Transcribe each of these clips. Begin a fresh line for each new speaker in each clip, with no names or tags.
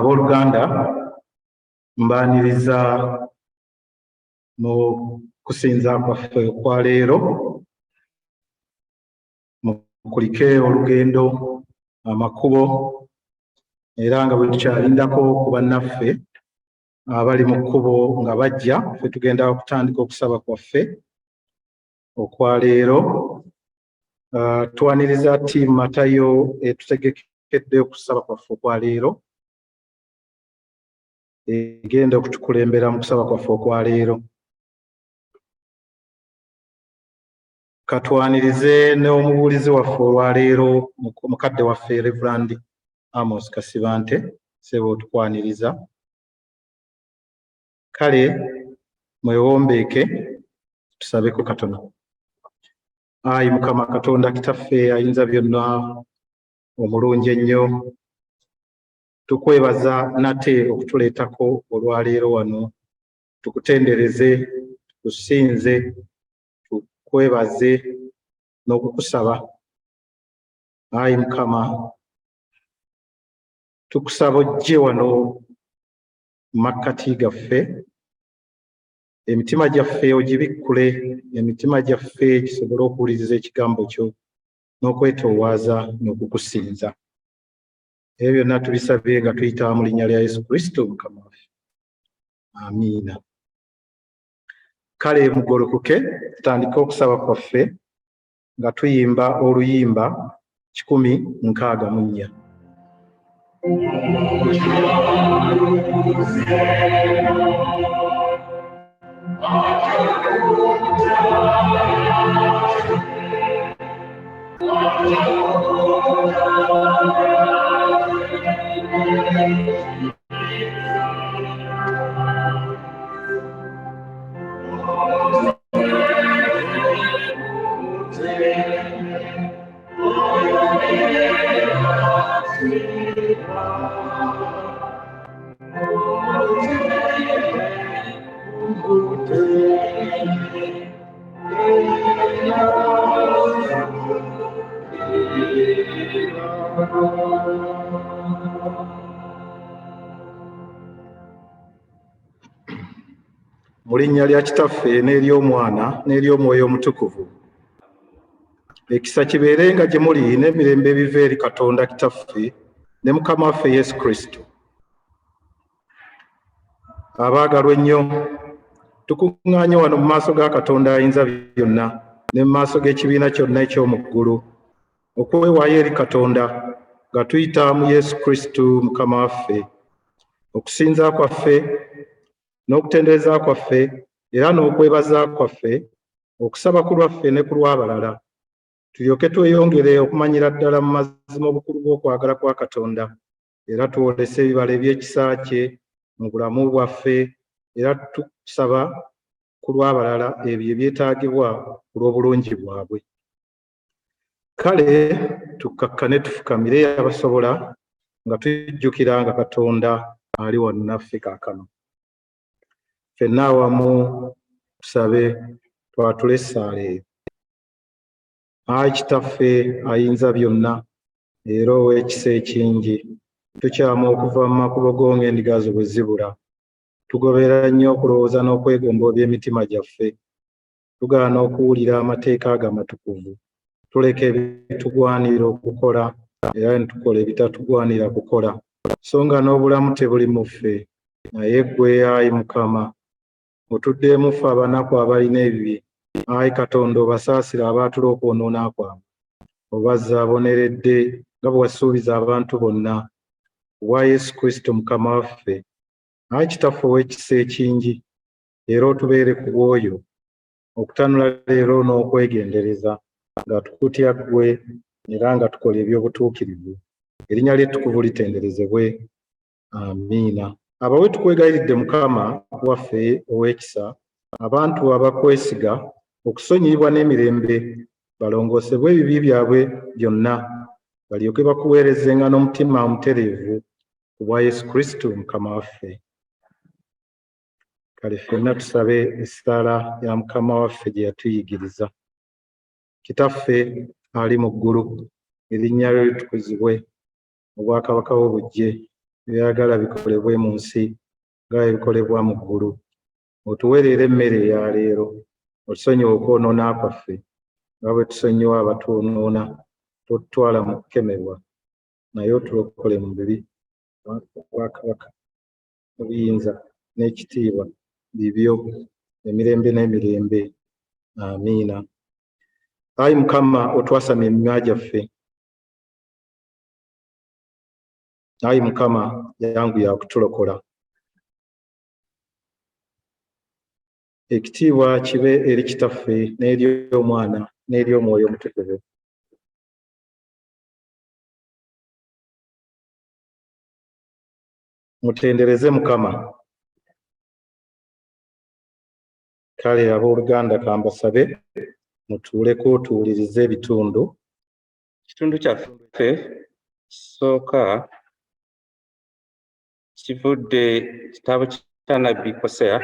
Abooluganda mbaaniriza mu kusinza kwaffe okwa leero mukulike olugendo amakubo era nga bwe tukyalindako ku bannaffe abali mu kkubo nga bajja ffe tugenda okutandika okusaba kwaffe okwa leero. Twaniriza Tiimu Matayo etutegekedde okusaba kwaffe okwa leero egenda okutukulembera mu kusaba kwaffe okwa leero. Katwanirize n'omubuulizi waffe olwa leero mukadde waffe Rev'd Amos Kasibante sebo otukwaniriza. Kale mwewombeeke tusabeko katono. Ayi Mukama Katonda Kitaffe ayinza byonna omulungi ennyo, tukwebaza nate okutuleetako olwaleero wano, tukutendereze, tukusinze, tukwebaze n'okukusaba. Ayi Mukama, tukusaba ojje wano mu makkati gaffe, emitima gyaffe ogibikkule, emitima gyaffe gisobole okuwuliriza ekigambo kyo n'okwetoowaza n'okukusinza. Ebyo byonna tubisabye nga tuyita mu linnya lya Yesu Kristo Mukama waffe. Amiina. Kale mugolokoke tutandike okusaba kwaffe nga tuyimba oluyimba 164. Mu linnya lya Kitaffe n'ery'Omwana n'ery'Omwoyo Omutukuvu. Ekisa kibeerenga gye muli n'emirembe ebiva eri Katonda Kitaffe ne Mukama waffe Yesu Kristo. Abaagalwa ennyo, tukuŋŋaanye wano mu maaso ga Katonda ayinza byonna ne mu maaso g'ekibiina kyonna eky'omu ggulu okwewaayo eri Katonda nga tuyita mu Yesu Kristo Mukama waffe, okusinza kwaffe n'okutendereza kwaffe era n'okwebaza kwaffe, okusaba ku lwaffe ne ku lw'abalala, tulyoke tweyongere okumanyira ddala mu mazima obukulu bw'okwagala kwa Katonda era tuwolese ebibala eby'ekisa kye mu bulamu bwaffe, era tusaba ku lw'abalala ebyo ebyetaagibwa ku lw'obulungi bwabwe. Kale tukkakkane tufukamire abasobola nga tujjukira nga Katonda ali wano naffe kaakano. Ffenna awamu tusabe twatule essaala eyo. Ayi Kitaffe ayinza byonna era ow'ekisa ekingi, tukyama okuva mu makubo go ng'endiga zo bwe zibula. Tugobera nnyo okulowooza n'okwegomba eby'emitima gyaffe, tugaana okuwulira amateeka ago amatukuvu, tuleka ebitugwanira okukola era ne tukola ebitatugwanira kukola, so nga n'obulamu tebuli mu ffe. Naye ggwe ayi Mukama, otuddeemu ffe abanaku abalina ebibi. Ayi Katonda, obasaasira abaatula okwonoona kwabwe, obazza aboneredde nga bwe wasuubiza abantu bonna wa Yesu Kristo Mukama waffe. Ayi Kitaffe ow'ekisa ekingi, era otubeere ku bw'oyo okutanula leero n'okwegendereza nga tukutya ggwe era nga tukola eby'obutuukirivu. Erinnya ly'ettukuvu litenderezebwe. Amiina. Abawe tukwegayiridde Mukama waffe ow'ekisa, abantu abakwesiga okusonyiyibwa n'emirembe, balongoosebwe ebibi byabwe byonna, balyoke bakuweerezenga n'omutima omutereevu ku bwa Yesu Kristo Mukama waffe. Kale ffenna tusabe essaala ya Mukama waffe gye yatuyigiriza. Kitaffe ali mu ggulu, erinnya lyo litukuzibwe, obwakabaka bwo bujje, by'oyagala bikolebwe mu nsi nga bwe bikolebwa mu ggulu. Otuwe leero emmere eya leero, otusonyiwe okwonoona kwaffe nga bwe tusonyiwa abatwonoona, totutwala mu kukemebwa, naye otulokole mu bibi. Obwakabaka, obuyinza n'ekitiibwa bibyo emirembe n'emirembe. Amiina. Ayi Mukama, otwasamye emimwa gyaffe. Ayi Mukama, yanguya okutulokola. Ekitiibwa kibe eri Kitaffe n'eri Omwana n'eri Omwoyo Omutukuvu. Mutendereze Mukama. Kale abooluganda kambasabe mutuuleko tuwulirize ebitundu. Ekitundu kyaffe kisooka kivudde kitabo kya Nnabbi Koseya,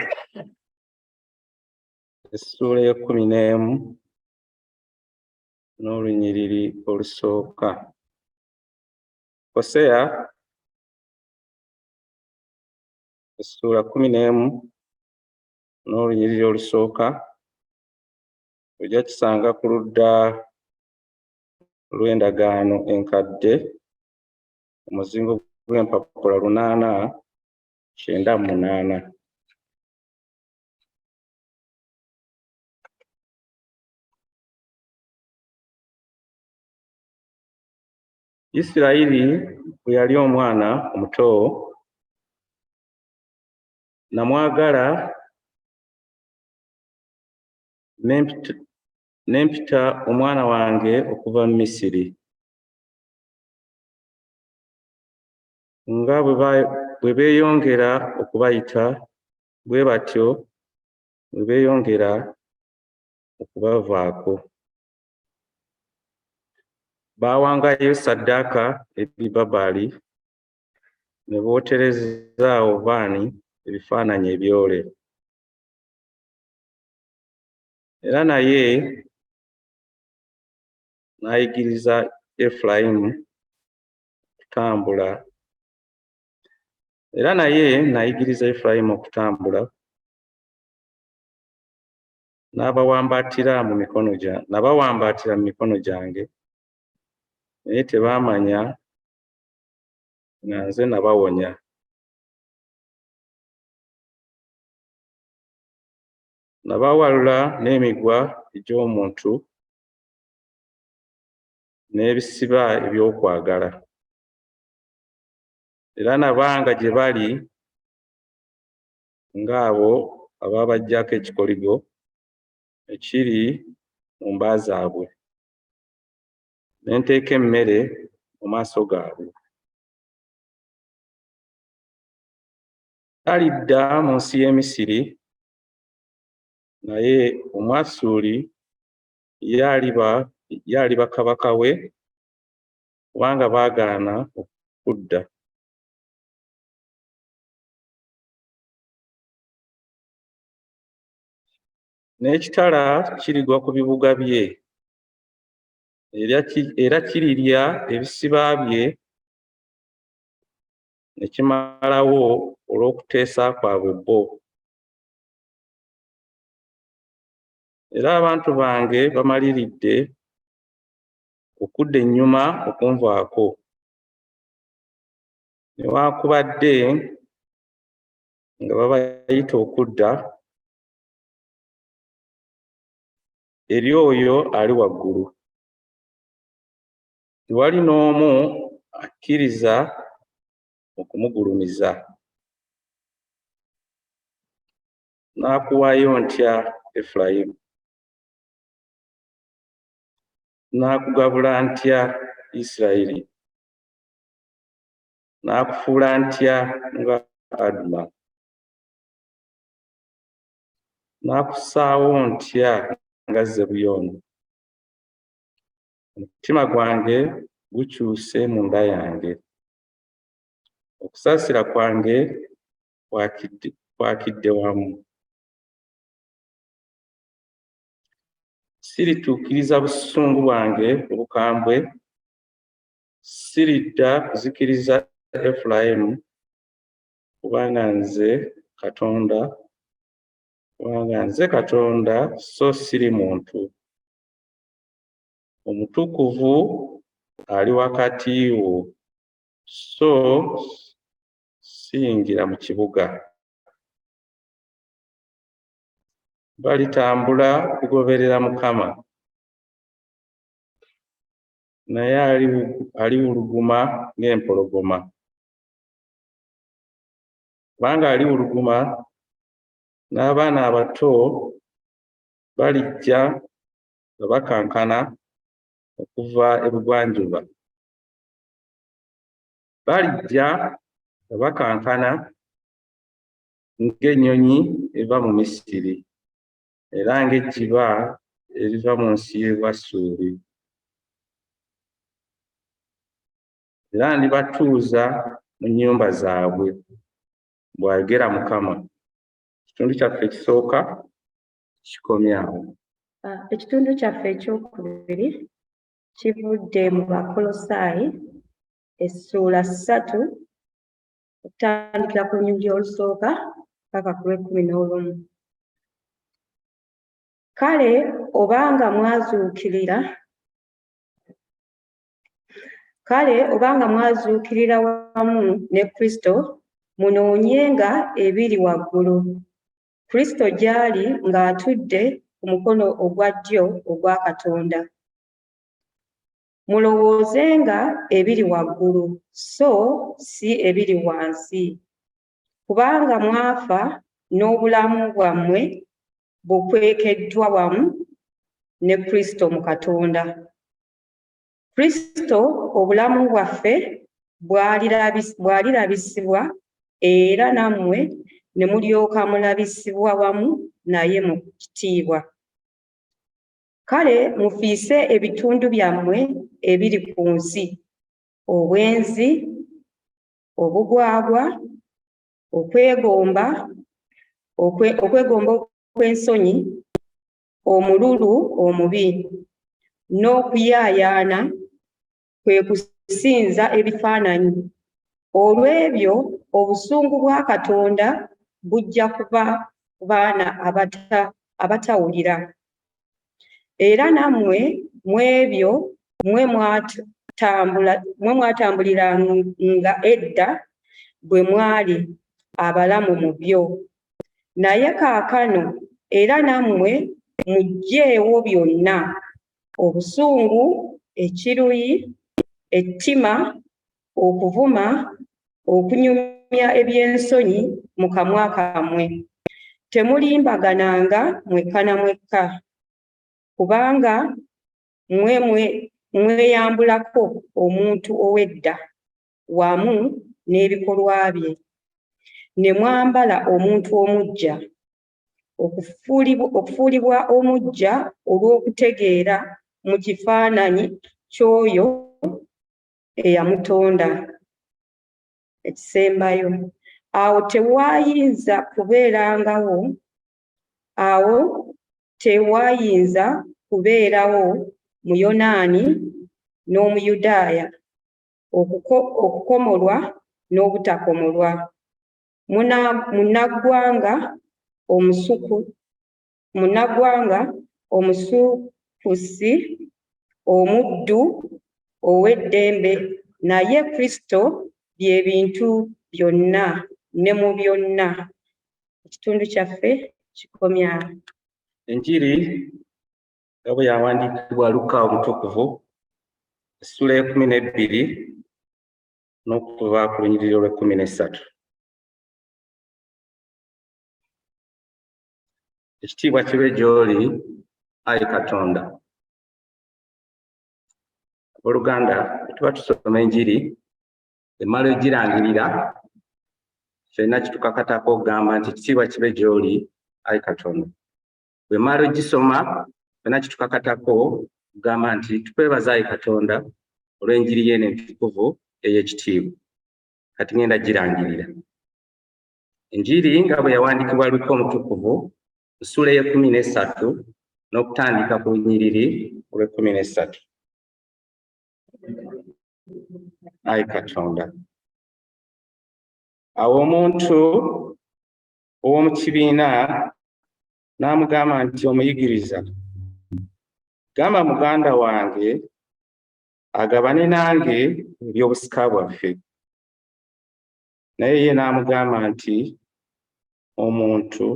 essuula ya 11 n'olunyiriri olusooka. Koseya essuula 11 n'olunyiriri olusooka, ojja kisanga ku ludda lw'endagaano enkadde, omuzingo gw'empapula 898. Isirayiri bwe yali omwana omuto, namwagala n'empita omwana wange okuva mu Misiri. Nga bwe beeyongera okubayita, bwe batyo bwe beeyongera okubavaako. Baawangayo ssaddaaka eri Babaali, ne bootereza obaani ebifaananyi ebyole. Era naye n'ayigiriza Efulayimu okutambula, nabawambaatira mu mikono gyange, naye tebaamanya nga nze nabawonya. Nabawalula n'emigwa egy'omuntu n'ebisiba eby'okwagala, era nabanga gye bali ng'abo ababaggyako ekikoligo ekiri mu mba zaabwe, ne nteeka emmere mu maaso gaabwe. Talidda mu nsi y'e Misiri, naye Omwasuli y'aliba kabaka we, kubanga baagaana okudda. N'ekitala kirigwa ku bibuga bye, era kirirya ebisiba bye ne kimalawo olw'okuteesa kwabwe bo. Era abantu bange bamaliridde okudda ennyuma okunvaako, newankubadde nga babayita okudda eri oyo ali waggulu. Tewali n'omu akkiriza okumugulumiza. Naakuwaayo ntya Efulayimu?
N'akugabula ntya Isirayiri? N'akufuula ntya nga Aduma? N'akussaawo ntya nga Zebuyoni? Omutima gwange gukyuse munda yange, okusaasira kwange kwakidde wamu. Sirituukiriza busungu bwange obukambwe, siridda kuzikiriza Efulayimu, kubanga nze Katonda so siri muntu. Omutukuvu ali wakati wo, so siyingira mu kibuga. Balitambula kugoberera Mukama, naye aliwuluguma ng'empologoma. Kubanga aliwuluguma, n'abaana abato balijja nga bakankana okuva ebugwanjuba. Balijja nga bakankana ng'ennyonyi eva mu Misiri, era ng'ejjiba eriva mu nsi y'e Bwasuli. Era ndibatuuza mu nnyumba zaabwe, bw'ayogera Mukama. Ekitundu kyaffe ekisooka kikomye awo.
Ekitundu kyaffe ekyokubiri kivudde mu Bakolosaayi essuula 3 okutandikira ku nnyugi olusooka paka ku lw'e11. Kale obanga mwazuukirira wamu ne Kristo, munoonyenga ebiri waggulu, Kristo gy'ali ng'atudde ku mukono ogwa ddyo ogwa Katonda. Mulowoozenga ebiri waggulu, so si ebiri wansi, kubanga mwafa n'obulamu bwammwe bukwekeddwa wamu ne Kristo mu Katonda. Kristo obulamu bwaffe bwalirabisibwa, era nammwe ne mulyoka mulabisibwa wamu naye mu kitiibwa. Kale mufiise ebitundu byammwe ebiri ku nsi: obwenzi, obugwagwa, okwegomba okw'ensonyi, omululu omubi, n'okuyaayaana, kwe kusinza ebifaananyi. Olw'ebyo obusungu bwa Katonda bujja kuba ku baana abatawulira. Era nammwe mu ebyo mwe mwatambuliranga edda bwe mwali abalamu mu byo. Naye kaakano era nammwe muggyeewo byonna: obusungu, ekiruyi, ettima, okuvuma, okunyumya eby'ensonyi mu kamwa kammwe. Temulimbagananga mwekka na mwekka, kubanga mweyambulako omuntu ow'edda wamu n'ebikolwa bye, ne mwambala omuntu omuggya, okufuulibwa omuggya olw'okutegeera mu kifaananyi ky'oyo eyamutonda. Ekisembayo. Awo tewaayinza kubeerawo Muyonaani n'Omuyudaaya, okukomolwa n'obutakomolwa, munnaggwanga omusukusi, omuddu ow'eddembe, naye Kristo bye bintu byonna ne mu byonna. Ekitundu kyaffe kikomya.
Enjiri nga bwe yawandiikibwa Luka omutukuvu essula 12 n'okuva ku lunyiriri olw'13. Ekitiibwa kibe gy'oli, Ayi Katonda. Oluganda tuba tusoma enjiri emala egirangirira kyonna kitukakatako okugamba nti kitiibwa kibe gy'oli Ayi Katonda. Bwe mala ogisoma kyonna kitukakatako okugamba nti tukwebaza Ayi Katonda olw'enjiri ye entukuvu ey'ekitiibwa. Kati ngenda girangirira. Enjiri nga bwe yawandiikibwa Luka Omutukuvu ssula ye-13 n'okutandika ku lunyiriri olw'e-13. Ayi Katonda. Awo omuntu ow'omu kibiina n'amugamba nti, omuyigiriza, gamba muganda wange agabane nange ebyobusika bwaffe. Naye ye n'amugamba nti, omuntu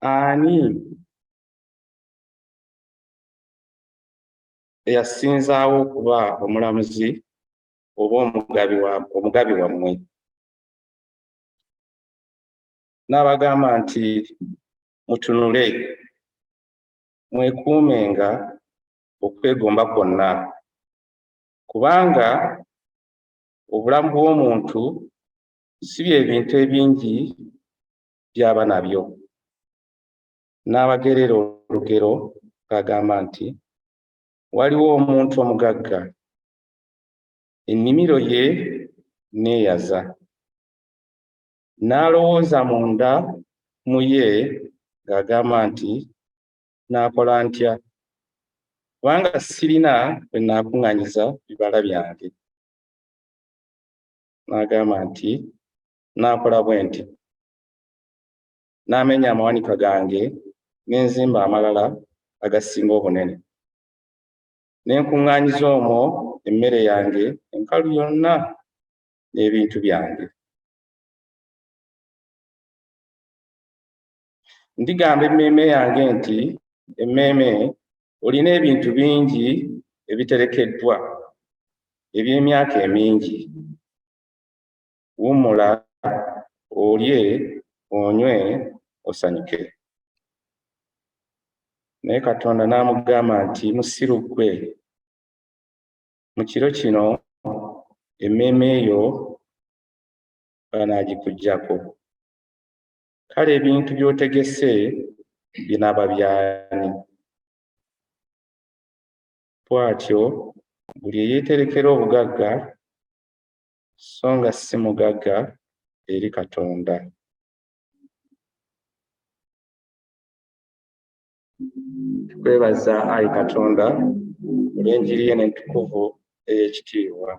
ani eyasinzaawo okuba omulamuzi oba omugabi wammwe? N'abagamba nti, mutunule, mwekuumenga okwegomba kwonna, kubanga obulamu bw'omuntu si bye bintu ebingi by'aba nabyo. N'abagerera olugero ng'agamba nti, waliwo omuntu omugagga, ennimiro ye neeyaza, n'alowooza munda mu ye ng'agamba nti, naakola ntya? Kubanga sirina bwe naakuŋŋanyiza bibala byange. N'agamba nti, naakola bwe nti, n'amenya amawanika gange n'enzimba amalala agasinga obunene, ne nkuŋŋaanyiza omwo emmere yange enkalu yonna n'ebintu byange. Ndigamba emmeeme yange nti, emmeeme, olina ebintu bingi ebiterekeddwa eby'emyaka emingi. Wummula, olye, onywe, osanyuke. Naye Katonda n'amugamba nti, musiru ggwe, mu kiro kino emmeeme eyo banaagikuggyako. Kale ebintu by'otegese binaaba by'ani? Bw'atyo buli eyeeterekera obugagga so nga si mugagga eri Katonda. Tukwebaza Ayi Katonda olw'enjiri ye entukuvu ey'ekitiibwa.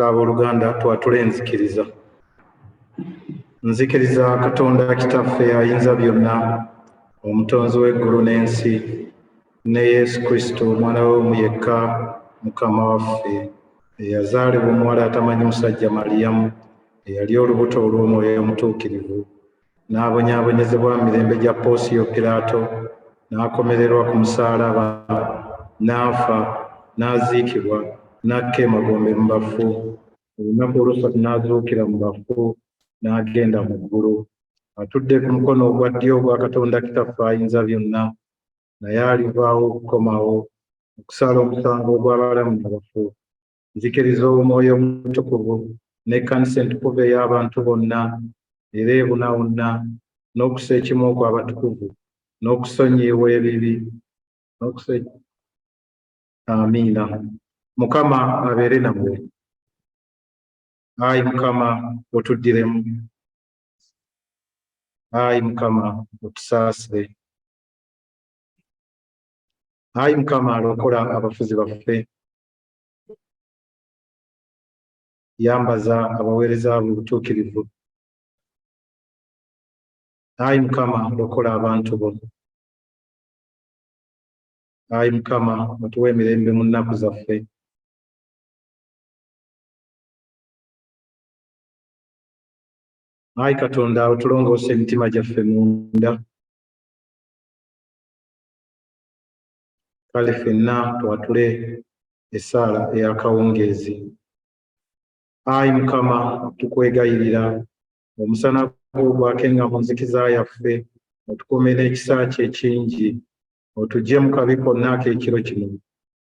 kale abooluganda twatule enzikiriza. Nzikiriza Katonda Kitaffe ayinza byonna, omutonzi w'eggulu n'ensi, ne Yesu Kristo omwana we omu yekka Mukama waffe, eyazaalibwa omuwala atamanyi musajja Maliyamu, eyali olubuto olw'Omwoyo Omutuukirivu, n'abonyaabonyezebwa mu mirembe gya Poosiyo Piraato, n'akomererwa ku musaalaba, n'afa, n'aziikibwa, n'akka emagombe mu bafu. Olunaku olw'okusatu n'azuukira mu bafu, n'agenda mu ggulu. Atudde ku mukono ogwa ddyo ogwa Katonda Kitaffe ayinza byonna, naye alivaawo okukomawo okusala omusango ogw'abalamu n'abafu. Nzikiriza Omwoyo Omutukuvu n'Ekkanisa entukuvu ey'abantu bonna era ebuna wonna, n'okusa ekimu okw'abatukuvu, n'okusonyiibwa ebibi. Amiina. Mukama abeere nammwe. Ayi Mukama otuddiremu. Ayi Mukama otusaasire. Ayi Mukama alokola abafuzi baffe. Yambaza abaweereza bo obutuukirivu. Ayi Mukama lokola abantu bo. Ayi Mukama otuwe emirembe mu nnaku zaffe. Ayi Katonda otulongoose emitima gyaffe munda. Kale ffenna twatule essaala ey'akawungeezi. Ayi Mukama tukwegayirira omusana gwo gwakenga mu nzikiza yaffe, otukuume n'ekisa kye ekingi, otuggye mu kabi konna ak'ekiro kino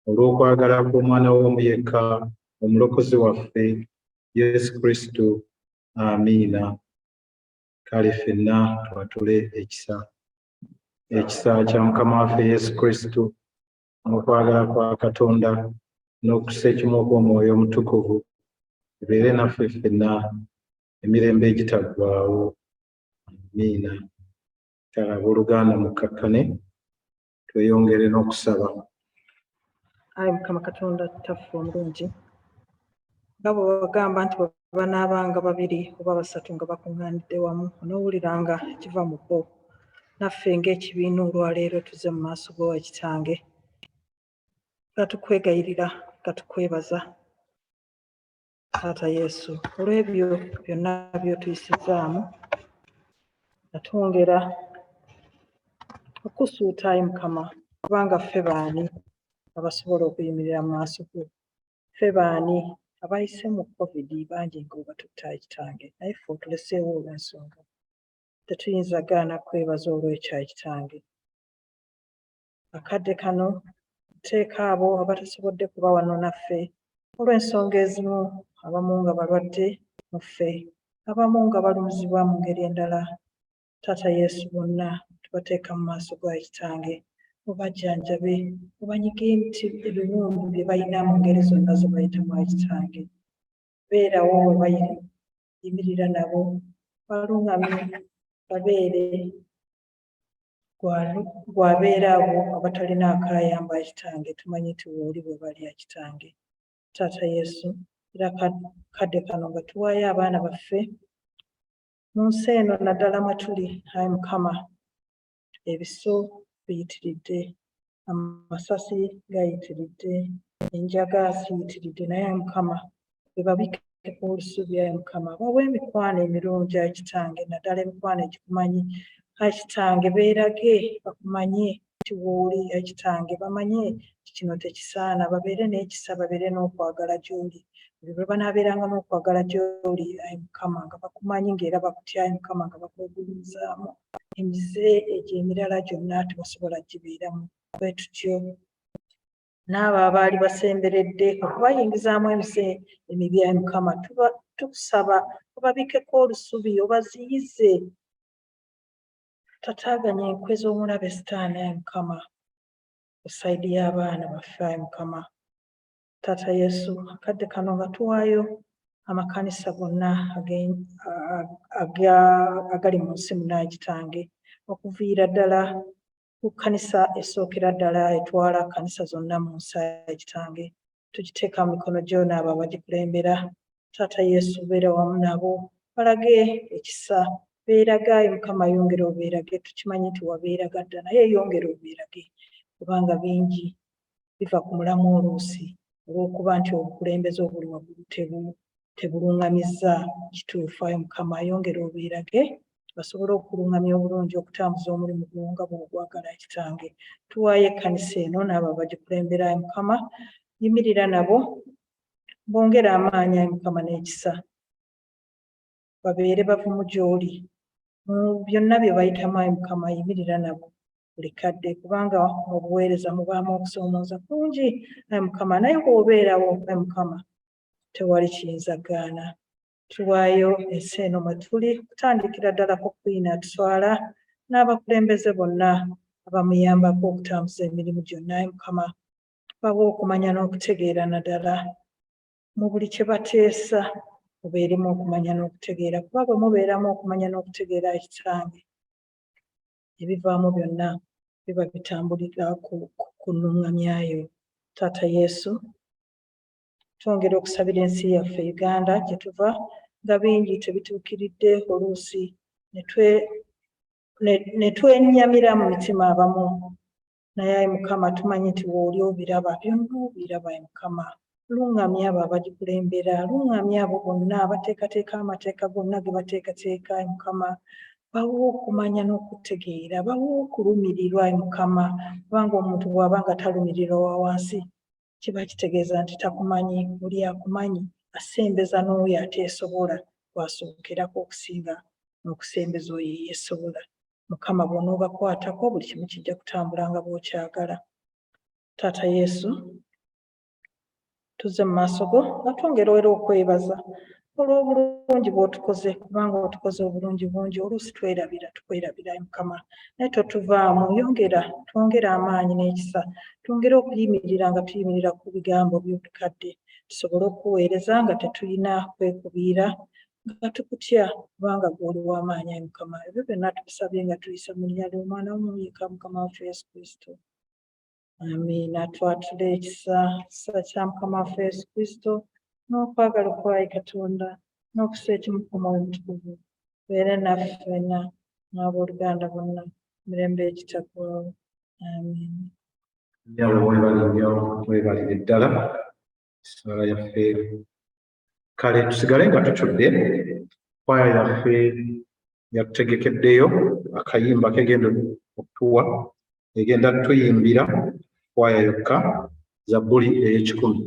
olw'okwagala kw'omwana w'omu yekka omulokozi waffe Yesu Kristo. Amiina. Kale ffenna twatule ekisa kya Mukama waffe Yesu Kristo n'okwagala kwa Katonda n'okussa ekimu okw'Omwoyo Omutukuvu bibeere naffe ffenna emirembe egitaggwaawo. Amiina. Kale abooluganda mukkakkane tweyongere n'okusaba.
Ayi Mukama Katonda Kitaffe omulungi, nga bwe wagamba nti bwe banaabanga babiri oba basatu nga bakuŋŋaanidde wamu, onoowuliranga ekiva mu bo. Naffe ng'ekibiina olwaleero tuzze mu maaso go Kitange, nga tukwegayirira, nga tukwebaza Taata Yesu olw'ebyo byonna by'otuyisizaamu, nga twongera okusuuta Ayi Mukama, kubanga ffe baani abasobola okuyimirira mu maaso go? Ffe baani abayise mu COVID bangi ng'obatutte Ayi Kitange, naye ffe otuleseewo olw'ensonga. Tetuyinza gaana kwebaza olw'ekyo Ayi Kitange. Akadde kano nteeka abo abatasobodde kuba wano naffe olw'ensonga ezimu, abamu nga balwadde mu ffe, abamu nga balumizibwa mu ngeri endala. Taata Yesu bonna tubateeka mu maaso go Ayi Kitange, obajjanjabe, obanyige ebiwundu bye balina mu ngeri zonna ze bayitamu Ayi Kitange. Beerawo we bayimirira nabo, balungamye, babeere gwabeera abo abatalina akaayamba Ayi Kitange. Tumanyi nti wooli bwe bali Ayi Kitange. Taata Yesu, era kadde kano nga tuwaayo abaana baffe mu nsi eno naddala mwe tuli Ayi Mukama. Ebiso biyitiridde, amasasi gayitiridde, enjaga ziyitiridde, naye Ayi Mukama bebabikkeko olusuubi Ayi Mukama. Bawe emikwano emirungi Ayi Kitange, naddala emikwano egikumanyi Ayi Kitange. Beerage bakumanye nti wooli Ayi Kitange, bamanye kino tekisaana, babeere n'ekisa, babeere n'okwagala gy'oli. Buli lwe banaabeeranga n'okwagala gy'oli Ayi Mukama, nga bakumanyi ng'era bakutya Ayi Mukama, nga bakwegulumizaamu, emize egyo emirala gyonna tebasobola gibeeramu. Bwe tutyo n'abo abaali basemberedde okubayingizaamu emise emibi Ayi Mukama, tukusaba obabikkeko olusubi, obaziyize, tataaganya enkwe z'omulabe Sitaani Ayi Mukama ku sayidi y'abaana baffe Ayi Mukama. Taata Yesu, akadde kano nga tuwaayo amakanisa gonna agali mu nsi muno Ayi Kitange, okuviira ddala ku kkanisa esookera ddala etwala kkanisa zonna mu nsi Ayi Kitange. Tugiteeka mu mikono gyo n'abo abagikulembera, Taata Yesu beera wamu nabo, balage ekisa, beerage Ayi Mukama, yongera obeerage. Tukimanyi nti wabeeraga dda, naye yongera obeerage, kubanga bingi biva ku mulamu oluusi olw'okuba nti obukulembeze obuli waggulu tebulungamizza kituufu. Ayi Mukama, yongera obeerage, basobole okulungamya obulungi okutambuza omulimu gwo nga bw'ogwagala. Kitange, tuwaayo ekkanisa eno n'abo abagikulembera. Ayi Mukama, yimirira nabo, bongere amaanyi Ayi Mukama n'ekisa, babeere bavumu gy'oli mu byonna bye bayitamu. Ayi Mukama, yimirira nabo buli kadde, kubanga mu buweereza mubaamu okusoomooza kungi. Ayi Mukama, naye bw'obeerawo Ayi Mukama, tewali kiyinza gaana. Tuwaayo ensi eno mwe tuli, kutandikira ddala ku Queen atuswala n'abakulembeze bonna abamuyambako okutambuza emirimu gyonna. Ayi Mukama, bawe okumanya n'okutegeera naddala mu buli kye bateesa, mubeeremu okumanya n'okutegeera, kuba bwe mubeeramu okumanya n'okutegeera Kitange, ebivaamu byonna biba bitambulira ku kunnungamyayo. Taata Yesu, twongera okusabira ensi yaffe Uganda gye tuva, nga bingi tebituukiridde oluusi ne twenyamira mu mitima abamu, naye Ayi Mukama, tumanyi nti wooli obiraba, byonna obiraba. Ayi Mukama, luŋŋamya abo abagikulembera, luŋŋamya abo bonna abateekateeka amateeka gonna ge bateekateeka. Ayi Mukama, bawe okumanya n'okutegeera, bawe okulumirirwa. Ayi Mukama, kubanga omuntu bw'aba nga talumirirwa wa wansi, kiba kitegeeza nti takumanyi. Buli akumanyi asembeza n'oyo ateesobola, bw'asookerako okusinga n'okusembeza oyo eyeesobola. Mukama, bw'onoobakwatako buli kimu kijja kutambula nga bw'okyagala. Taata Yesu, tuzze mu maaso go nga twongera era okwebaza olw'obulungi bw'otukoze, kubanga otukoze obulungi bungi. Oluusi tukwerabira Ayi Mukama, naye totuvaamu. Twongere amaanyi n'ekisa, twongere okuyimirira nga tuyimirira ku bigambo by'obukadde, tusobole okuweereza nga tetulina kwekubiira, nga tukutya, kubanga gw'oli w'amaanyi. Ayi Mukama, ebyo byonna tubisabye nga tuyisa mu linnya ly'Omwana w'omuyika Mukama waffe Yesu Kristo. Amiina. Twatule ekisa kya Mukama waffe Yesu Kristo n'okwagala okwa Katonda n'okussa ekimu ku Mwoyo Mutukuvu beere naffe ffenna n'abooluganda bonna mirembe ekitaggwaawo. Amiina.
Nyawe mwebale nnyo, mwebalire ddala essala yaffe. Kale tusigale nga tutudde. Kwaya yaffe yatutegekeddeyo akayimba kegenda okutuwa, egenda tuyimbira kwaya yokka, Zabbuli ey'ekikumi.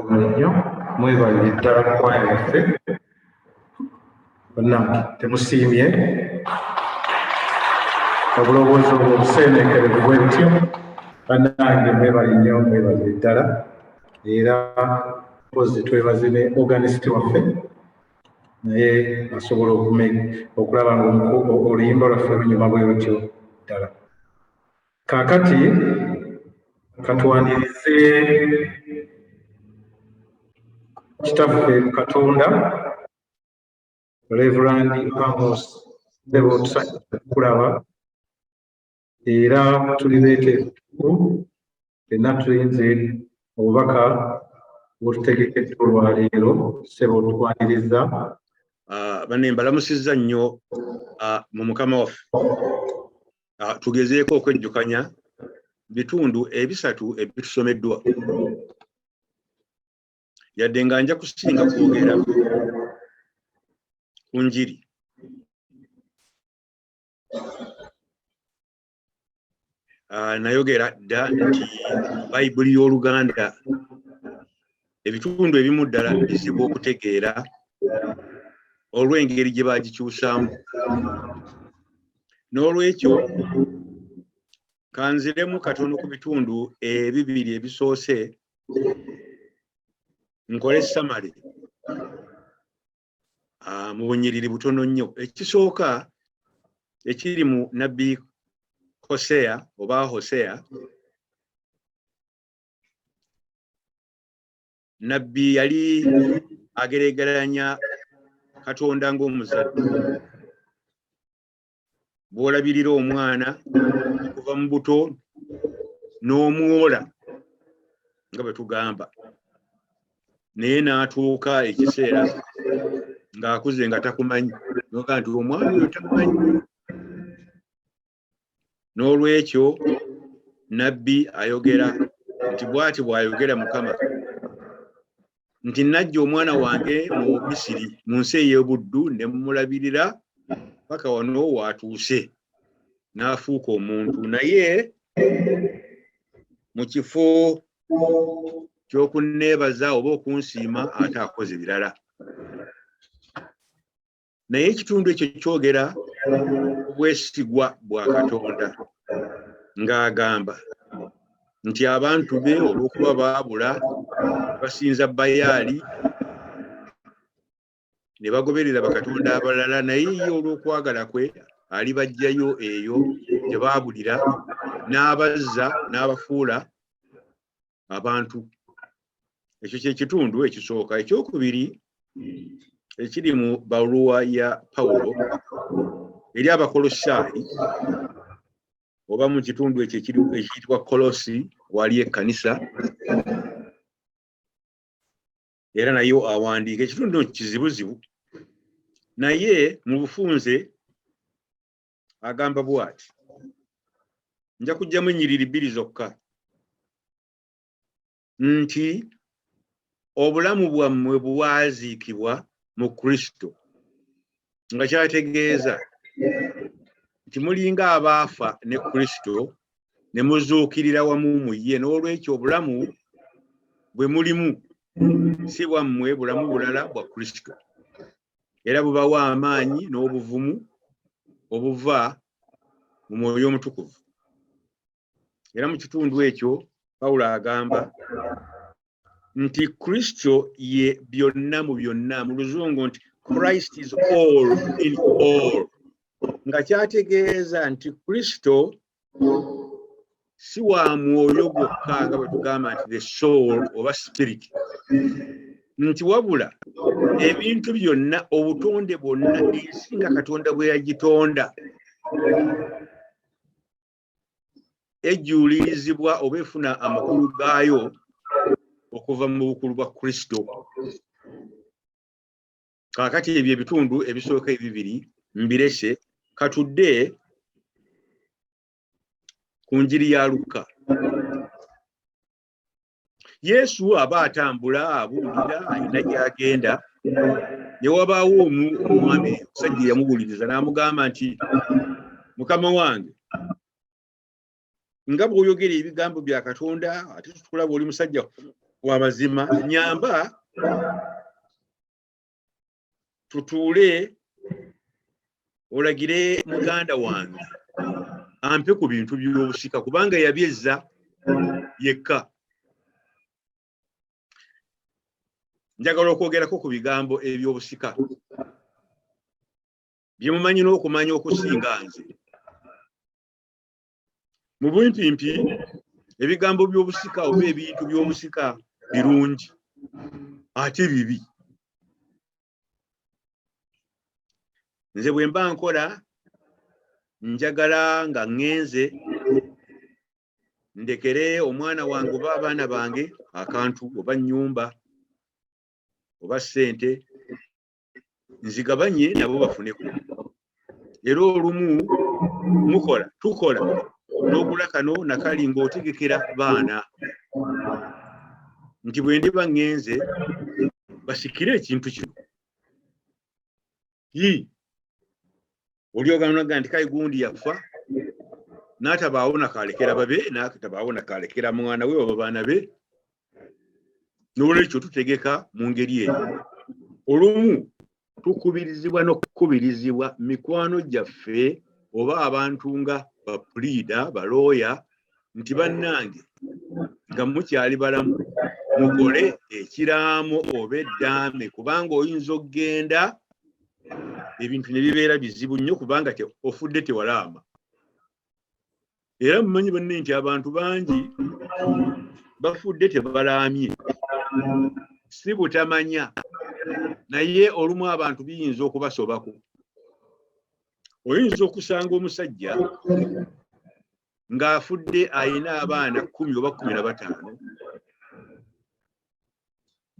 nnyo mwebalire ddala kwaya yaffe bannange temusiimye obulowoozi obwo obuseeneekerevu bwe butyo bannange mwebale nnyo mwebalire ddala era mpozi twebaze ne organisiti waffe naye asobola okulaba ng'oluyimba lwaffe lunyuma bwe lutyo ddala kaakati katwanirize kitaffe Katonda Rev'd Amos Debo tusanyufu kulaba era tuli beetegefu fenna tuyinze obubaka bw'otutegekedde olwaleero ssebo otwaniriza
banne mbalamusizza nnyo mu mukama waffe tugezeeko okwejjukanya bitundu ebisatu ebitusomeddwa yadde nga nja kusinga kwogera ku njiri nayogera dda nti bayibuli y'Oluganda ebitundu ebimu ddala bizibu okutegeera olw'engeri gye baagikyusaamu n'olwekyo kanziremu katono ku bitundu ebibiri ebisoose nkole samale mu bunyiriri butono nnyo ekisooka ekiri mu nabbi Hosea nabbi yali ageregeranya Katonda ng'omuzadde bw'olabirira omwana okuva mu buto n'omuwola nga bwe tugamba naye n'atuuka ekiseera ng'akuze nga takumanyi noga nti omwana oyo tamanyi n'olwekyo nabbi ayogera nti bw'ati bw'ayogera Mukama nti najja omwana wange mu Misiri mu nsi ey'obuddu ne mumulabirira paka wano watuuse n'afuuka omuntu naye mu kifo ky'okunneebaza oba okunsiima ate akoze birala naye ekitundu ekyo kyogera obwesigwa bwa Katonda ng'agamba nti abantu be olw'okuba baabula basinza Bayaali ne bagoberera bakatonda abalala naye ye olw'okwagala kwe alibajjayo eyo gye baabulira n'abazza n'abafuula abantu ekyo kye kitundu ekisooka ekyokubiri ekiri mu bbaluwa ya Pawulo eri Abakolosaayi oba mu kitundu ekyo ekiyitibwa Kolosi wali Ekkanisa era nayo awandiika ekitundu kizibuzibu naye mu bufunze agamba bw'ati nja kujjamu ennyiriri bbiri zokka nti obulamu bwammwe bwaziikibwa mu Kristo nga kyategeeza nti mulinga abaafa ne Kristo ne muzuukirira wamu mu ye n'olwekyo obulamu bwe mulimu si bwammwe bulamu bulala bwa Kristo era bubawa amaanyi n'obuvumu obuva mu Mwoyo Omutukuvu era mu kitundu ekyo Pawulo agamba nti Kristo ye byonna mu byonna mu Luzungu nti Christ is all in all nga kyategeeza nti Kristo si wa mwoyo gwokka nga bwe tugamba nti the soul oba spirit nti wabula ebintu byonna obutonde bwonna ensi nga Katonda bwe yagitonda ejjuulirizibwa oba efuna amakulu gaayo okuva mu bukulu bwa Kristo kaakati ebyo ebitundu ebisooka ebibiri mbirese katudde ku njiri ya Luka Yesu aba atambula abuulira alina gy'agenda ne wabaawo omwami omusajja yamubuuliriza n'amugamba nti Mukama wange nga bw'oyogera ebigambo bya Katonda ate tukulaba oli musajja w'amazima nyamba tutuule olagire muganda wange ampe ku bintu by'obusika kubanga yabyezza yekka. Njagala okwogerako ku bigambo eby'obusika bye mumanyi n'okumanya okusinga nze. Mu bumpimpi ebigambo by'obusika oba ebintu by'obusika birungi ate bibi. Nze bwe mba nkola njagala nga ngenze ndekere omwana wange oba abaana bange akantu oba nnyumba oba ssente nzigabanye nabo bafuneko. Era olumu tukola n'ogula kano nakali ng'otegekera baana nti bwe ndiba ngenze basikire ekintu kino. Oli ogamba nti kale gundi yafa n'atabaawo nakalekera babe n'atabaawo nakalekera mwana we oba baana be. N'olwekyo tutegeka mu ngeri eyo. Olumu tukubirizibwa n'okukubirizibwa mikwano gyaffe oba abantu nga bapulida balooya nti bannange nga mukyali balamu mukole ekiraamo oba eddaame kubanga oyinza okgenda ebintu ne bibeera bizibu nnyo kubanga ofudde tewalaama. Era mumanyi banne nti abantu bangi bafudde tebalaamye si butamanya naye olumu abantu biyinza okubasobako. Oyinza okusanga omusajja ng'afudde ayina abaana 10 oba 15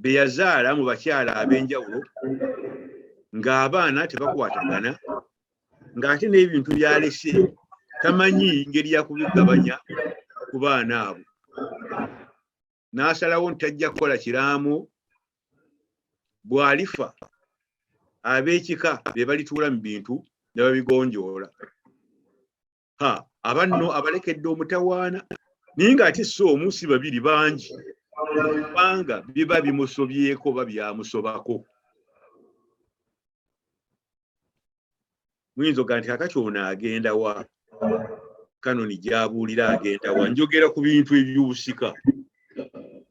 be yazaala mu bakyala ab'enjawulo ng'abaana tebakwatagana ng'ate n'ebintu byalese tamanyi ngeri ya kubigabanya ku baana abo. N'asalawo nti tajja kukola kiraamo bw'alifa ab'ekika be balituula mu bintu ne babigonjoola. Abanno abalekedde omutawaana naye ng'ate si omu si babiri bangi kubanga biba bimusobyeko oba byamusobako. Muyinza okugamba nti kakati ono agenda wa? Canon gy'abuulira agenda wa? Njogera ku bintu eby'obusika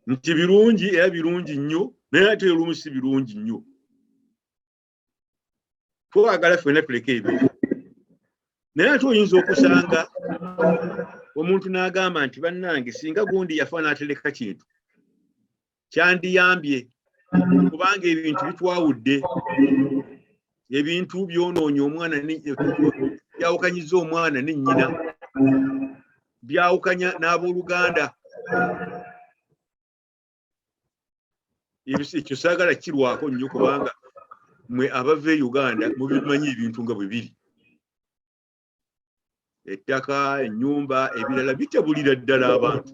nti birungi era birungi nnyo naye ate olumu si birungi nnyo. Twagala ffenna tuleke ebyo. Naye ate oyinza okusanga omuntu n'agamba nti bannange singa gundi yafa n'atereka kintu kyandiyambye kubanga ebintu bitwawudde. Ebintu byonoonye omwana byawukanyiza omwana ne nnyina byawukanya n'abooluganda. Ekyo saagala kirwako nnyo kubanga mwe abava e Uganda mubimanyi ebintu nga bwe biri. Ettaka, ennyumba, ebirala bitabulira ddala abantu.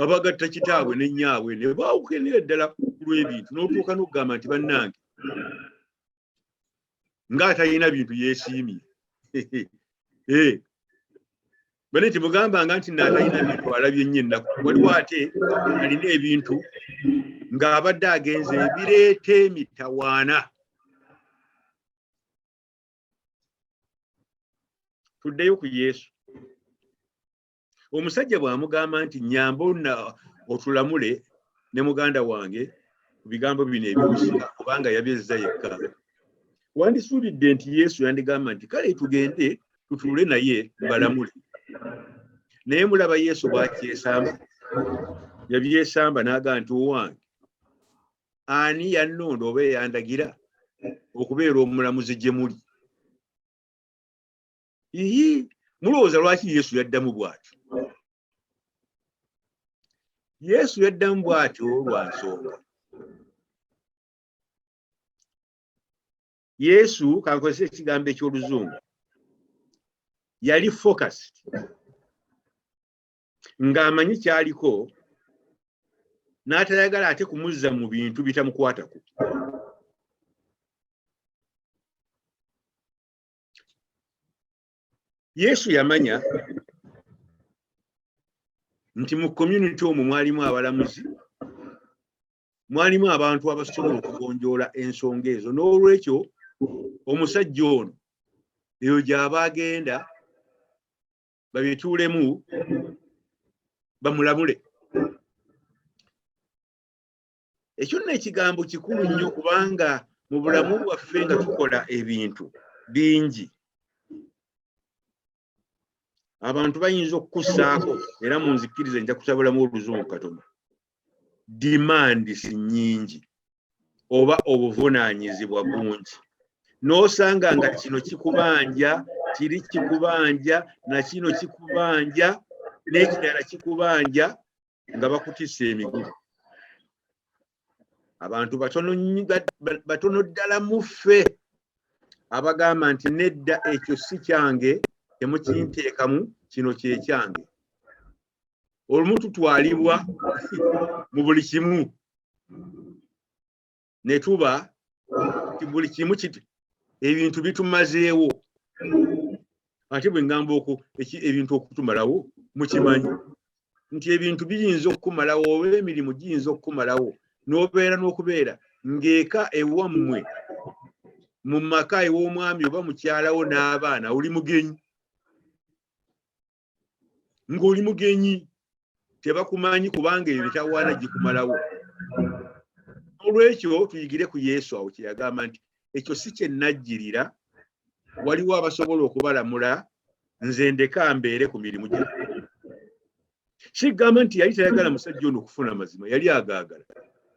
Abagatta kitaabwe ne nnyaabwe ne baawukanira ddala ku lw'ebintu n'otuuka n'okugamba nti bannange ng'atalina bintu yeesiimye. Bane temugambanga nti n'atalina bintu alabye nnyo ennaku. Waliwo ate alina ebintu ng'abadde agenze bireeta emitawaana. Tuddeyo ku Yesu. Omusajja bw'amugamba nti nyamba otulamule ne muganda wange ku bigambo bino eby'obusika kubanga yabyezza yekka. Wandisuubidde nti Yesu yandigamba nti kale tugende tutuule naye mbalamule. Naye mulaba Yesu bw'akyesamba. Yabyesamba n'agamba nti owange ani yannonda oba yandagira okubeera omulamuzi gye muli? Mulowooza lwaki Yesu yaddamu bw'atyo? Yesu yaddamu bw'atyo lwa nsonga. Yesu kankozesa ekigambo eky'Oluzungu yali focused ng'amanyi kyaliko n'atayagala ate kumuzza mu bintu bitamukwatako. Yesu yamanya nti mu community omwo mwalimu abalamuzi, mwalimu abantu abasobola okugonjoola ensonga ezo. N'olwekyo omusajja ono eyo gy'aba agenda babyetuulemu bamulamule. Ekyo nno ekigambo kikulu nnyo kubanga mu bulamu bwaffe nga tukola ebintu bingi abantu bayinza okukussaako, era munzikirize nja kusabulamu oluzungu katono, demand si nnyingi oba obuvunaanyizibwa bungi, n'osanga nga kino kikubanja, kiri kikubanja, na kino kikubanja, n'ekirala kikubanja nga bakutissa emigulu. Abantu batono ddala mu ffe abagamba nti nedda ekyo si kyange, temukinteekamu, kino kye kyange. Olumu tutwalibwa mu buli kimu ne tuba ti buli kimu kiti ebintu bitumazeewo. Ate bwe ngamba ebintu okutumalawo, mukimanyi nti ebintu biyinza okukumalawo oba emirimu giyinza okukumalawo, n'obeera n'okubeera ng'eka ewammwe mu maka ew'omwami oba mukyalawo n'abaana oli mugenyi. Ng'oli mugenyi tebakumanyi kubanga ebyo bitawaana gikumalawo. Olwekyo tuyigire ku Yesu awo kye yagamba nti ekyo si kye najjirira, waliwo abasobola okubalamula, nze ndeka mbeere ku mirimu gye. Kigamba nti yali tayagala musajja ono okufuna mazima, yali agaagala.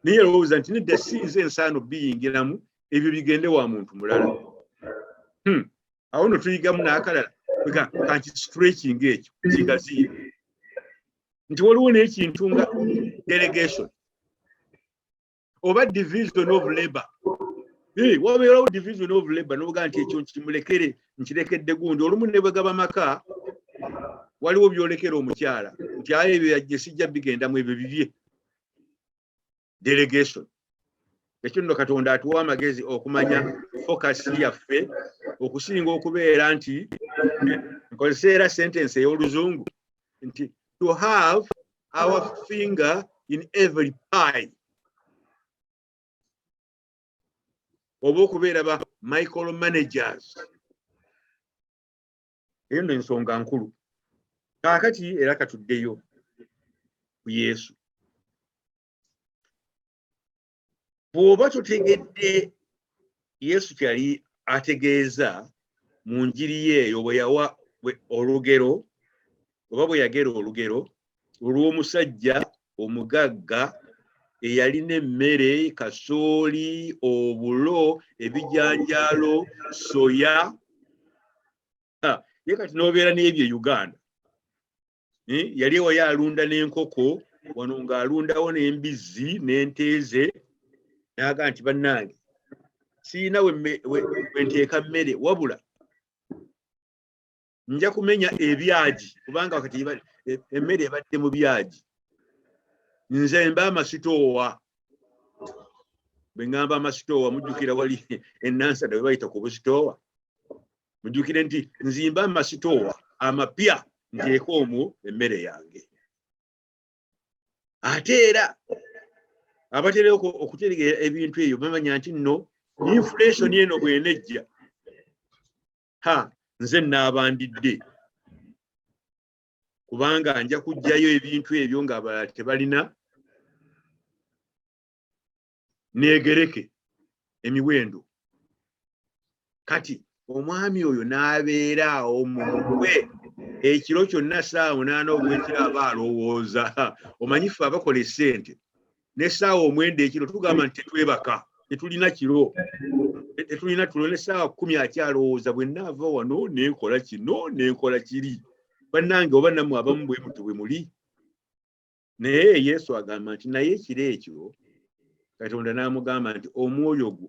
Naye yalowooza nti nedda sinze ensaano biyingiramu, ebyo bigende wa muntu mulala. Awo nno tuyigamu n'akalala kanti stretching ekyo kigaziire nti waliwo n'ekintu nga delegation oba division of labor. Wabeerawo division of labor n'obuga nti ekyo nkimulekere, nkirekedde gundi. Olumu ne bwe gaba maka waliwo byolekera omukyala nti aye ebyo yajje sijja bigendamu, ebyo bibye. Delegation. Ekyo nno Katonda atuwa amagezi okumanya focus yaffe okusinga okubeera nti nkozeseera sentence ey'oluzungu nti to have our finger in every pie, oba okubeera ba micro managers. Eyo nno ensonga nkulu. Kaakati era katuddeyo ku Yesu. Bw'oba tutegedde Yesu kyali ategeeza mu njiri ye eyo bwe yawa olugero oba bwe yagera olugero olw'omusajja omugagga eyalina emmere, kasooli, obulo, ebijanjaalo, soya. Ye kati n'obeera n'ebyo e Uganda. Yali ewayo alunda n'enkoko, wano ng'alundawo n'embizzi n'enteeze. Naga nti bannange siina we nteeka mmere, wabula nja kumenya ebyagi kubanga wakati emmere ebadde mu byagi. Nze mba amasitoowa. Bwe ngamba amasitoowa mujjukira wali ennansada we bayita ku busitoowa. Mujjukire nti nzimba amasitoowa amapya nteeka omwo emmere yange. Ate era abatera okutegeera ebintu ebyo bamanya nti nno inflation eno bw'enejja, nze nnaabandidde kubanga nja kuggyayo ebintu ebyo ng'abalala tebalina, neegereke emiwendo. Kati omwami oyo n'abeera awo mu mutwe ekiro kyonna ssaawa 8 ogw'ekiro aba alowooza. Omanyi ffe abakola essente n'essaawa omwenda ekiro tugamba nti tetwebaka, tetulina kiro, tetulina tulo. N'essaawa 10 akyalowooza bwe nnaava wano nenkola kino nenkola kiri. Bannange oba nammwe abamu bwe mutu bwe muli. Naye Yesu agamba nti naye ekiro ekyo Katonda n'amugamba nti omwoyo gwo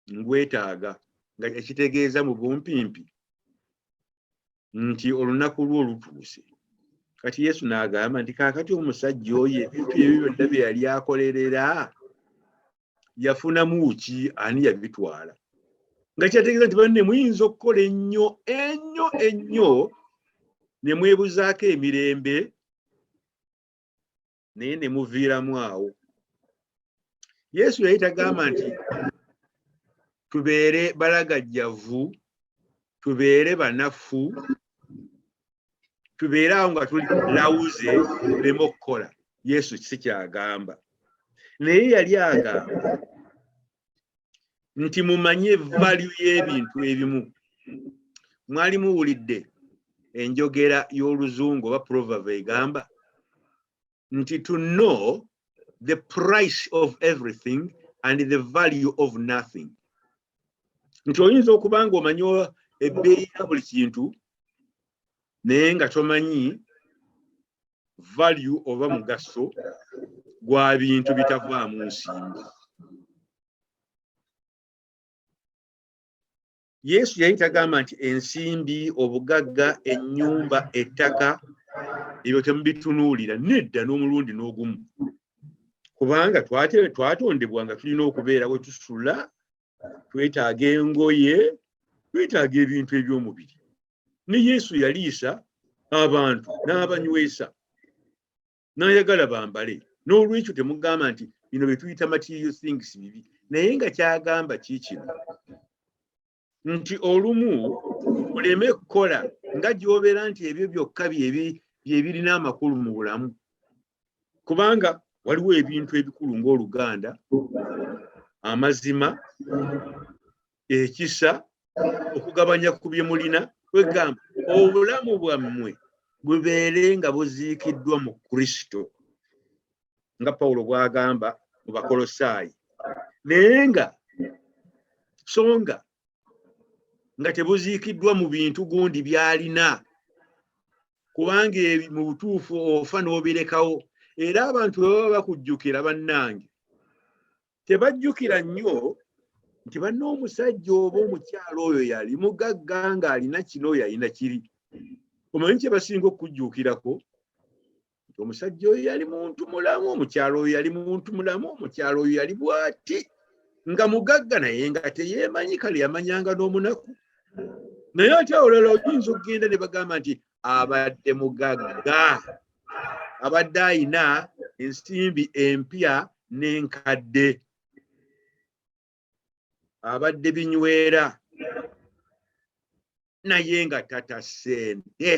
ngwetaaga, nga ekitegeeza mu bumpimpi nti olunaku lwo lutuuse. Kati Yesu n'agamba nti kaakati omusajja oyo ebintu ebyo byonna bye yali akolerera yafunamu ki? Ani yabitwala? Nga kyategeeza nti banne muyinza okukola ennyo ennyo ennyo ne mwebuzaako emirembe naye ne muviiramu awo. Yesu yali tagamba nti tubeere balagajjavu, tubeere banafu, tubeere awo nga tuli lawuze tuleme okukola. Yesu si kyagamba. Naye yali agamba nti mumanye value y'ebintu ebimu. Mwali muwulidde enjogera y'Oluzungu oba proverb egamba nti to know the price of everything and the value of nothing. Nti oyinza okuba nga omanyi ebbeeyi ya buli kintu naye nga tomanyi value oba mugaso gwa bintu bitavaamu nsimbi. Yesu yali tagamba nti ensimbi, obugagga, ennyumba, ettaka ebyo temubitunuulira nedda n'omulundi n'ogumu. Kubanga twatondebwa nga tulina okubeera we tusula, twetaaga engoye, twetaaga ebintu eby'omubiri. Ne Yesu yaliisa abantu n'abanywesa n'ayagala bambale. N'olwekyo temugamba nti bino bye tuyita material things bibi. Naye nga kyagamba kiikino nti olumu muleme kukola nga gy'obeera nti ebyo byokka byebirina amakulu mu bulamu. Kubanga waliwo ebintu ebikulu ng'Oluganda, amazima, ekisa, okugabanya ku bye mulina. Wegamba obulamu bwammwe bubeere nga buziikiddwa mu Kristo nga Pawulo bw'agamba mu Bakolosaayi. Naye nga songa nga tebuziikiddwa mu bintu gundi byalina, kubanga mu butuufu ofa n'obirekawo. Era abantu bwe baba bakujjukira bannange tebajjukira nnyo nti banna omusajja oba omukyalo oyo yali mugagga ng'alina kino yalina kiri. Omanyi kye basinga okujjuukirako nti omusajja oyo yali muntu mulamu, omukyalo oyo yali muntu mulamu, omukyalo oyo yali bw'ati nga mugagga naye nga teyeemanyi, kale yamanyanga n'omunaku. Naye ate olala oyinza okugenda ne bagamba nti abadde mugagga, abadde ayina ensimbi empya n'enkadde, abadde binywera naye nga tata ssente,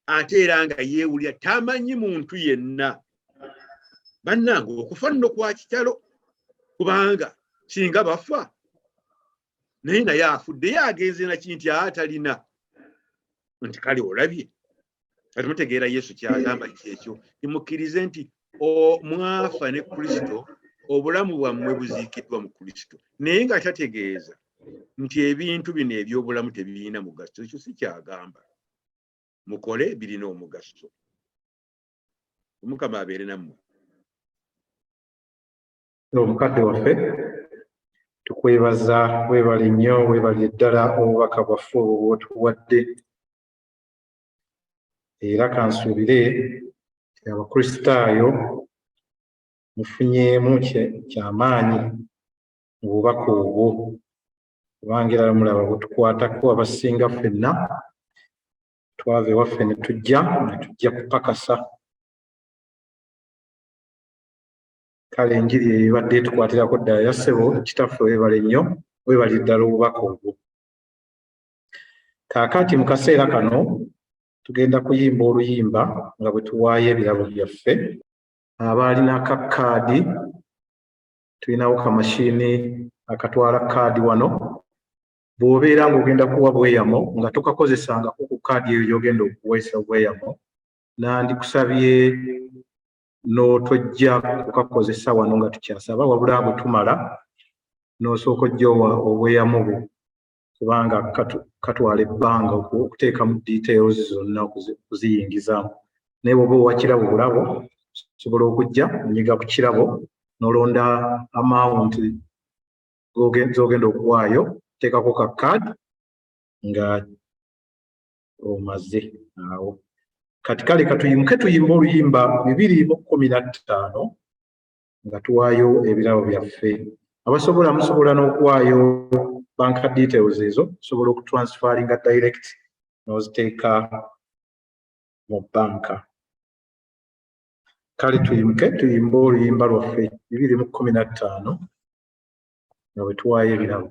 ate era nga yeewulira tamanyi muntu yenna. Bannange okufa nno kwa kitalo, kubanga singa bafa naye naye afudde, ye agenze naki nti atalina nti kale olabye. Kati mutegeera Yesu kyagamba kyekyo, timukkirize nti mwafa ne Kristo, obulamu bwammwe buziikiddwa mu Kristo. Naye nga tategeeza nti ebintu bino eby'obulamu tebirina mugaso. Ekyo si kyagamba. Mukole birina omugaso. Omukama abeere nammwe.
Omukadde waffe tukwebaza, weebale nnyo, weebale ddala obubaka bwaffe obwotuwadde. Era kansuubire nti Abakristaayo mufunyeemu kyamaanyi mu bubaka obwo, kubanga era mulaba bwe tukwatako abasinga ffenna twava ewaffe ne tujja kupakasa. Kale enjiri ebadde tukwatirako ddala ya ssebo kitaffe, weebale nnyo, weebale ddala obubaka obwo. Kaakati mu kaseera kano tugenda kuyimba oluyimba nga bwe tuwaayo ebirabo byaffe. Abaalina akakaadi, tulinawo kamashini akatwala kaadi wano. Bw'obeera ng'ogenda kuwa bweyamo nga tokakozesangako ku kaadi eyo gy'ogenda okuweesa bweyamo, nandikusabye n'otojja kukakozesa wano nga tukyasaba, wabula bwe tumala n'osooka ojja obweyamo bwo, kubanga katwala ebbanga okuteekamu details zonna okuziyingizaamu. Naye bw'oba owa kirabo bulabo, osobola okujja onyiga ku kirabo n'olonda amount z'ogenda okuwaayo, teekako ka kaadi nga omaze awo. Kati kale katuyimuke tuyimba oluyimba 215 nga tuwaayo ebirabo byaffe. Abasobola musobola n'okuwaayo banka details ezo, osobola okutransferinga direct n'oziteeka mu bbanka. Kale tuyimuke tuyimbe oluyimba lwaffe 2015 nga bwe tuwaayo ebirabo.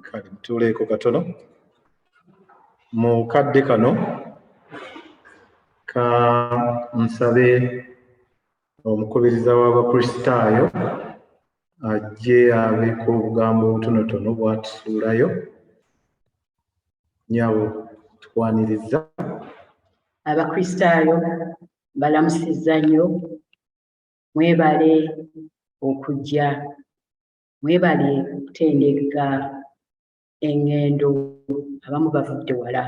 Kale mutuuleeko katono. Mu kadde kano ka nsabe omukubiriza w'Abakristaayo ajje abeeko obugambo obutonotono bw'atusuulayo. Nnyabo tukwaniriza.
Abakristaayo balamusizza nnyo, mwebale okujja, mwebale okutendeka engendo, abamu bavudde wala,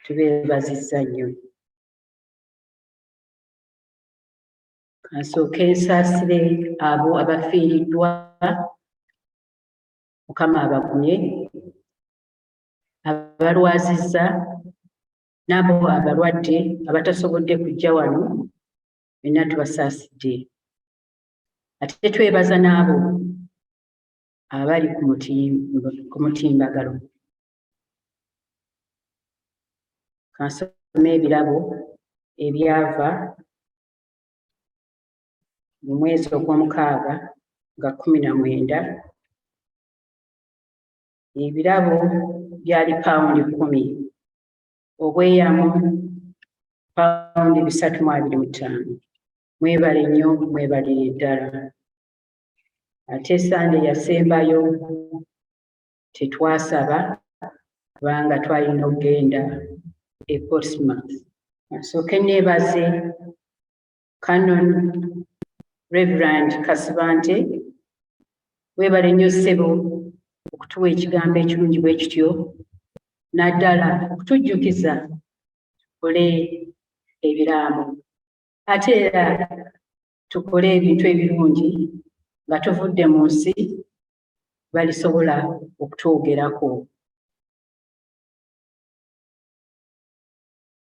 tubeebazizza nnyo. Kansooke nsaasire abo abafiiriddwa, Mukama abagumye, abalwazizza n'abo abalwadde abatasobodde kujja wano, benna tubasaasidde. Ate twebaza n'abo abali ku mutimbagalo. Kansome ebirabo ebyava mu mwezi ogw'omukaaga nga 19. Ebirabo byali £10, obweyamo £325. Mwebale nnyo, mwebalire ddala. Ate Sande yasembayo tetwasaba kubanga twalina okugenda e Portsmouth. Nsooke neebaze Canon Rev'd Kasibante, weebale nnyo ssebo okutuwa ekigambo ekirungi bwe kityo, naddala okutujjukiza tukole ebiraamo, ate era tukole ebintu ebirungi nga tuvudde mu nsi balisobola okutwogerako.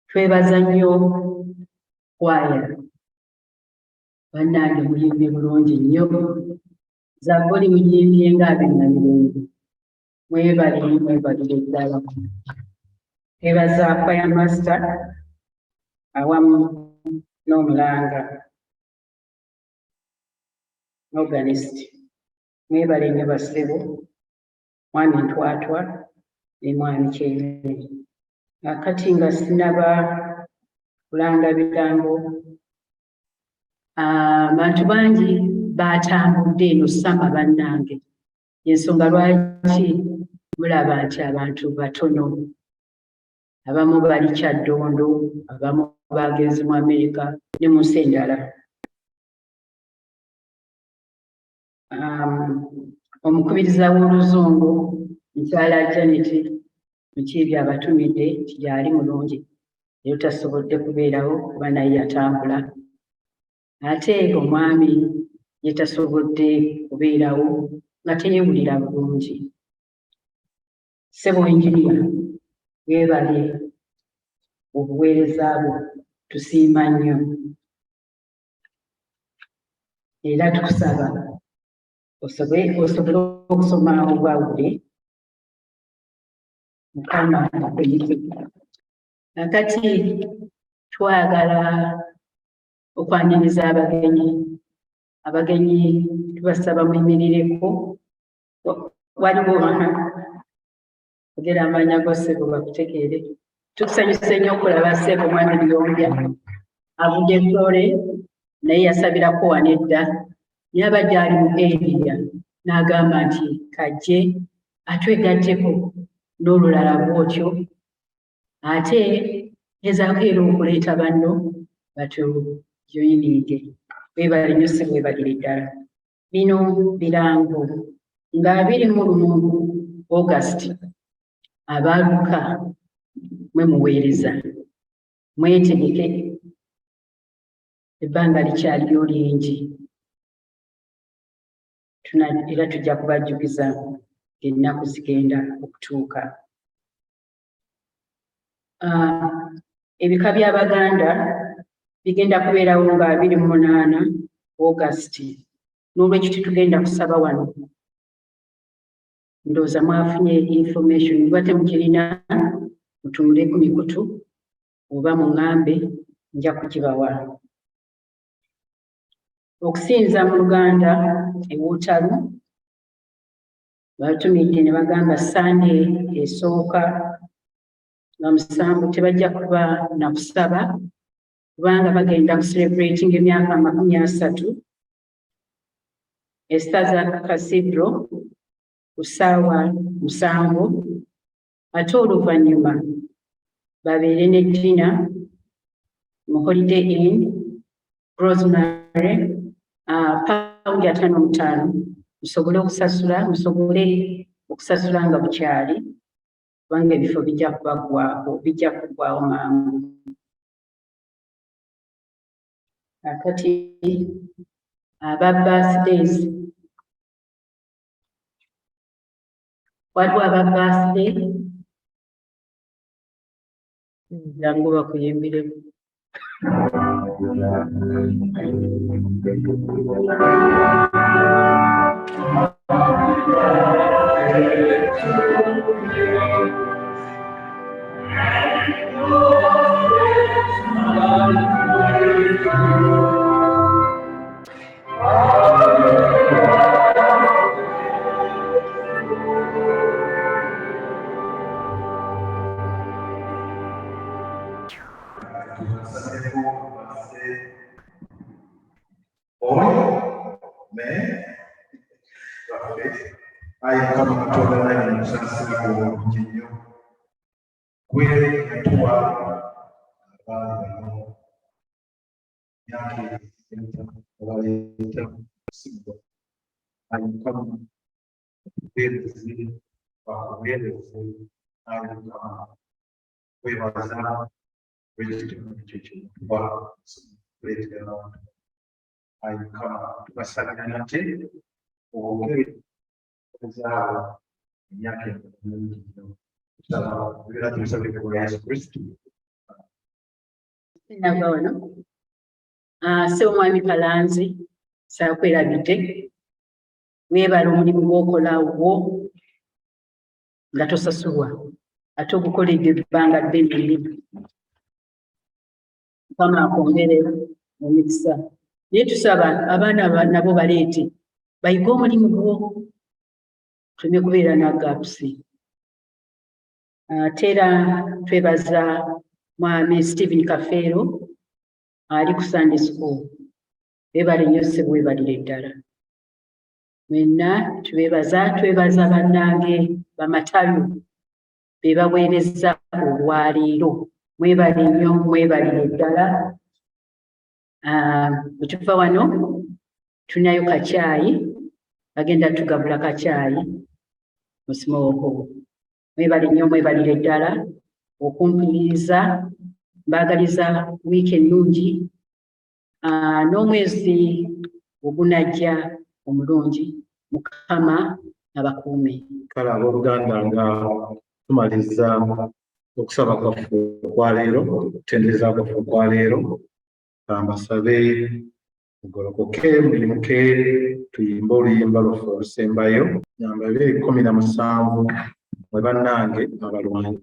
Twebaza nnyo kwaya, bannange muyimbye bulungi nnyo, zaggoli muyimbye ng'ab'ennamirembe. Mwebalire ddala. Twebaza kwaya master awamu n'omulanga organist. Mwebale nnyo bassebo, mwami Ntwatwa ne mwami Kyeyere. kati nga sinaba kulanga bigambo abantu bangi batambudde eno sama bannange ensonga lwaki mulaba nti abantu batono abamu bali Kyaddondo abamu bagenze mu Amerika ne mu nsi endala. Omukubiriza w'Oluzungu mukyala Janet Mukiibi abatumidde nti gyali mulungi era tasobodde kubeerawo kuba naye yatambula, ate omwami ye tasobodde kubeerawo nga teyeewulira bulungi. Ssebo Engineer weebale obuweereza bwo tusiima nnyo era tukusaba osobole okusoma obwawule Mukama akuyite. Nakati twagala okwaniriza abagenyi tubasaba muyimirireko. Waliwo ogera amanya go ssebo bakutegeere. Tukusanyuse nnyo okulaba ssebo mwami Lyombya avudde Flore naye yasabirako wano edda naye abadde ali mu Eddirira n'agamba nti kajje atwegatteko n'olulala bwotyo ate ezaako era okuleeta banno batujoyininge. Weebale nnyo ssebo, weebalire ddala. Bino birango nga 21 August abaaluka mwe muweereza mwetegeke, ebbanga likyaliyo lingi era tujja kubajjukiza ennaku zigenda okutuuka. Ebika by'Abaganda bigenda kubeerawo nga 28 August. N'olwekyo tetugenda kusaba wano, ndowooza mwafunye information, oba temukirina mutunule ku mikutu oba muŋŋambe nja kugibawa. Okusinza mu Luganda ew'Olutalu batumidde ne bagamba Sunday esooka nga musanvu tebajja kuba na kusaba kubanga bagenda kucelebrating emyaka 30 estaza Cathedral ku ssaawa 7, ate oluvannyuma babeere ne ddina mu Holiday Inn Rosemary £55 musobole okusasula nga bukyali kubanga ebifo bijja kuggwawo mangu. Akati aba birthdays, waliwo aba birthday jangu bakuyimbiremu.
Mukama Katonda naye musaasira obulungi nnyo. Gwe yatuwa abaana bano myaka abaleeta kusigwa. Ayi Mukama bakubeereze, ayi Mukama weebaza ekitiibwa ekyo kyetuwa kuleetera abantu. Ayi Mukama tubasabira nate obwogere zaawo emyaka emingi nnyo. Era tubisabire ku Yesu Kristo.
Nava wano ssebo mwami Kalanzi saakwerabidde, weebala omulimu gw'okola gwo nga tosasulwa ate ogukoledde ebbanga ddene. Mukama akwongere mu mikisa. Naye tusaba abaana nabo baleete bayige omulimu gwo, tuleme kubeera na gapusi. Ate era twebaza mwami Stephen Kafeero ali ku Sunday School. Beebale nnyo ssebo, weebalire ddala. Mwenna twebaza bannange ba Matayo be baweereza olwaleero. Mwebale nnyo, mwebalire ddala. Bwe tuva wano tulinayo kacaayi, bagenda tugabula kacaayi mu Smooko. Mwebale nnyo, mwebalire ddala okumpuliriza. Mbaagaliza wiiki ennungi n'omwezi ogunajja omulungi. Mukama abakuume.
Kale abooluganda nga tumaliza okusaba kwaffe okwaleero, okutendereza kwaffe okwaleero, mbasabe mugolokoke, muyimuke, tuyimbe oluyimba lwaffe olusembayo. Namba 2:17 mwe bannange abalwanyi.